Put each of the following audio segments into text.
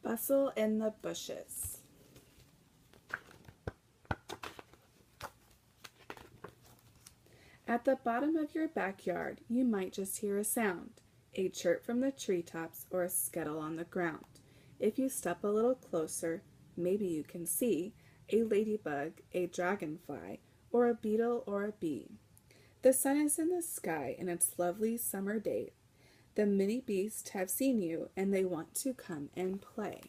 Bustle in the bushes. At the bottom of your backyard, you might just hear a sound, a chirp from the treetops or a scuttle on the ground. If you step a little closer, maybe you can see a ladybug, a dragonfly, or a beetle or a bee. The sun is in the sky and it's lovely summer day. The mini beasts have seen you and they want to come and play.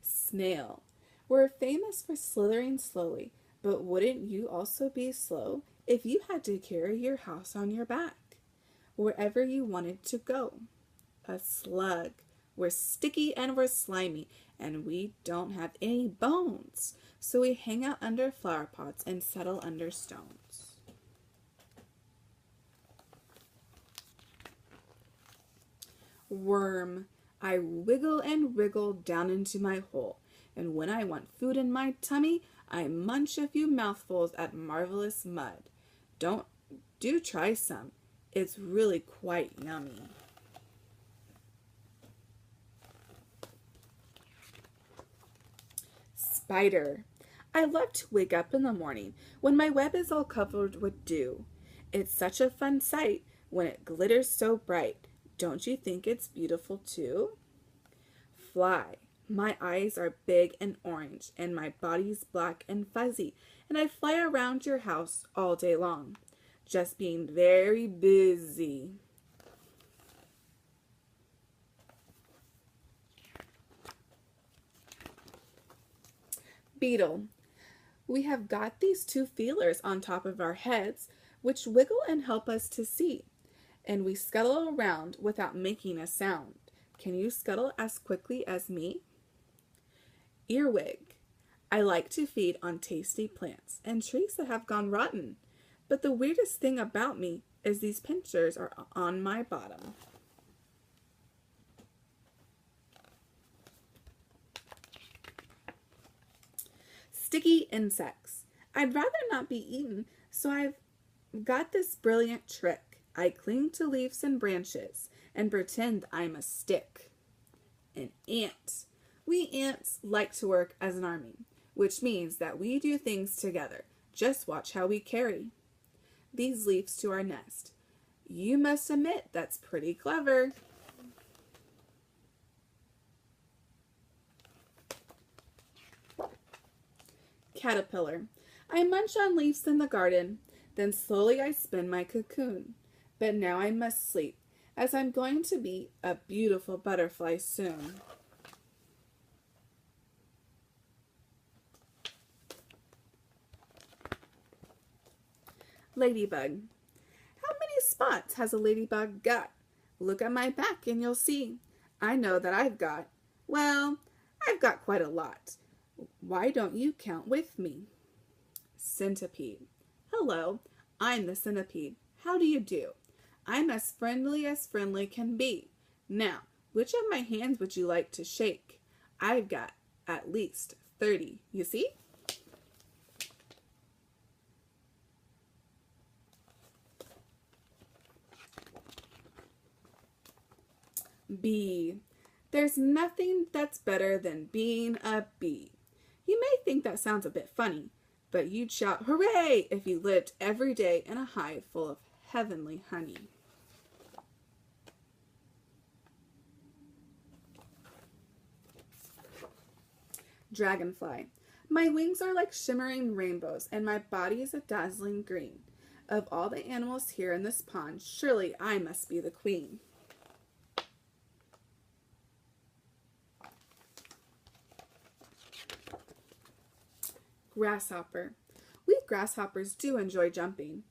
Snail. We're famous for slithering slowly, but wouldn't you also be slow if you had to carry your house on your back, wherever you wanted to go? A slug. We're sticky and we're slimy, and we don't have any bones, so we hang out under flower pots and settle under stones. Worm. I wiggle and wriggle down into my hole, and when I want food in my tummy, I munch a few mouthfuls at marvelous mud. Do try some. It's really quite yummy. Spider. I love to wake up in the morning when my web is all covered with dew. It's such a fun sight when it glitters so bright. Don't you think it's beautiful too? Fly. My eyes are big and orange, and my body's black and fuzzy, and I fly around your house all day long, just being very busy. Beetle. We have got these two feelers on top of our heads, which wiggle and help us to see, and we scuttle around without making a sound. Can you scuttle as quickly as me? Earwig. I like to feed on tasty plants and trees that have gone rotten, but the weirdest thing about me is these pincers are on my bottom. Sticky insects. I'd rather not be eaten, so I've got this brilliant trick. I cling to leaves and branches and pretend I'm a stick. An ant. We ants like to work as an army, which means that we do things together. Just watch how we carry these leaves to our nest. You must admit that's pretty clever. Caterpillar. I munch on leaves in the garden, then slowly I spin my cocoon. But now I must sleep, as I'm going to be a beautiful butterfly soon. Ladybug. How many spots has a ladybug got? Look at my back and you'll see. I know that I've got quite a lot. Why don't you count with me? Centipede. Hello, I'm the centipede. How do you do? I'm as friendly can be. Now, which of my hands would you like to shake? I've got at least 30, you see? Bee. There's nothing that's better than being a bee. You may think that sounds a bit funny, but you'd shout hooray if you lived every day in a hive full of heavenly honey. Dragonfly. My wings are like shimmering rainbows, and my body is a dazzling green. Of all the animals here in this pond, surely I must be the queen. Grasshopper. We grasshoppers do enjoy jumping,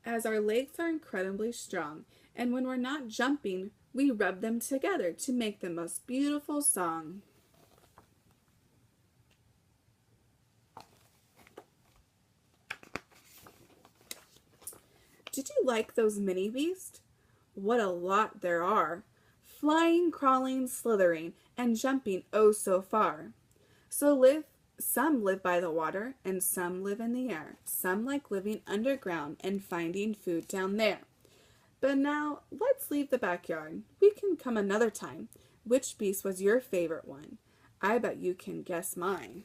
as our legs are incredibly strong, and when we're not jumping, we rub them together to make the most beautiful song. Did you like those mini beasts? What a lot there are, flying, crawling, slithering, and jumping oh so far. Some live by the water, and some live in the air. Some like living underground and finding food down there. But now let's leave the backyard. We can come another time. Which beast was your favorite one? I bet you can guess mine.